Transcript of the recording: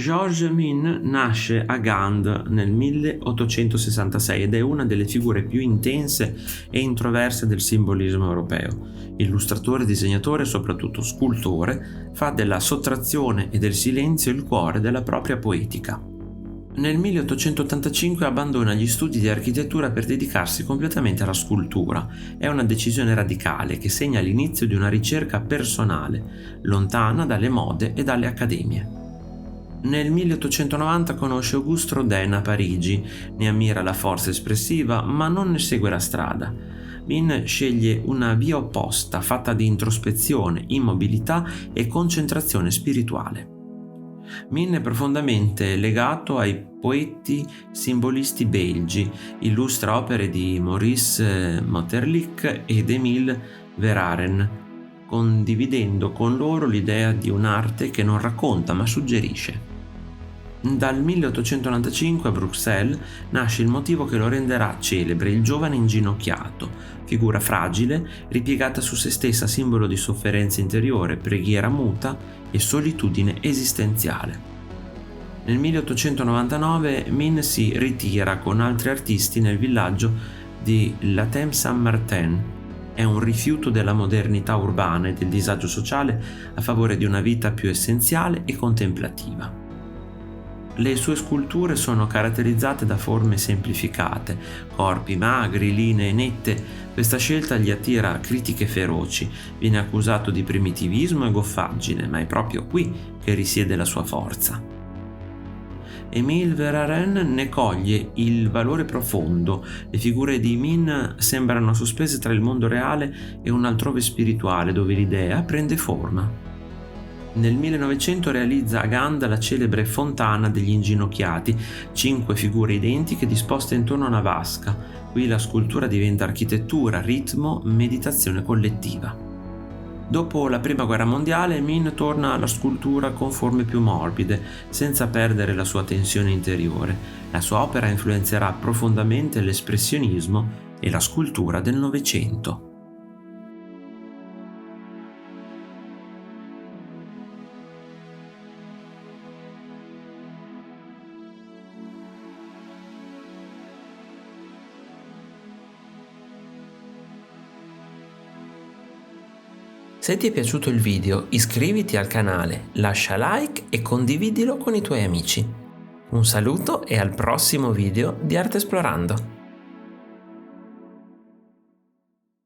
Georges Min nasce a Gand nel 1866 ed è una delle figure più intense e introverse del simbolismo europeo. Illustratore, disegnatore e soprattutto scultore, fa della sottrazione e del silenzio il cuore della propria poetica. Nel 1885 abbandona gli studi di architettura per dedicarsi completamente alla scultura. È una decisione radicale che segna l'inizio di una ricerca personale, lontana dalle mode e dalle accademie. Nel 1890 conosce Auguste Rodin a Parigi, ne ammira la forza espressiva ma non ne segue la strada. Min sceglie una via opposta, fatta di introspezione, immobilità e concentrazione spirituale. Min è profondamente legato ai poeti simbolisti belgi, illustra opere di Maurice Maeterlinck ed Émile Verhaeren, condividendo con loro l'idea di un'arte che non racconta ma suggerisce. Dal 1895 a Bruxelles nasce il motivo che lo renderà celebre, il giovane inginocchiato, figura fragile, ripiegata su se stessa, simbolo di sofferenza interiore, preghiera muta e solitudine esistenziale. Nel 1899 Min si ritira con altri artisti nel villaggio di La Thames-Saint-Martin. È un rifiuto della modernità urbana e del disagio sociale a favore di una vita più essenziale e contemplativa. Le sue sculture sono caratterizzate da forme semplificate, corpi magri, linee nette. Questa scelta gli attira critiche feroci, viene accusato di primitivismo e goffaggine, ma è proprio qui che risiede la sua forza. Émile Verhaeren ne coglie il valore profondo. Le figure di Min sembrano sospese tra il mondo reale e un altrove spirituale dove l'idea prende forma. Nel 1900 realizza a Gand la celebre Fontana degli Inginocchiati, 5 figure identiche disposte intorno a una vasca. Qui la scultura diventa architettura, ritmo, meditazione collettiva. Dopo la Prima Guerra Mondiale, Min torna alla scultura con forme più morbide, senza perdere la sua tensione interiore. La sua opera influenzerà profondamente l'espressionismo e la scultura del Novecento. Se ti è piaciuto il video, iscriviti al canale, lascia like e condividilo con i tuoi amici. Un saluto e al prossimo video di Arte Esplorando!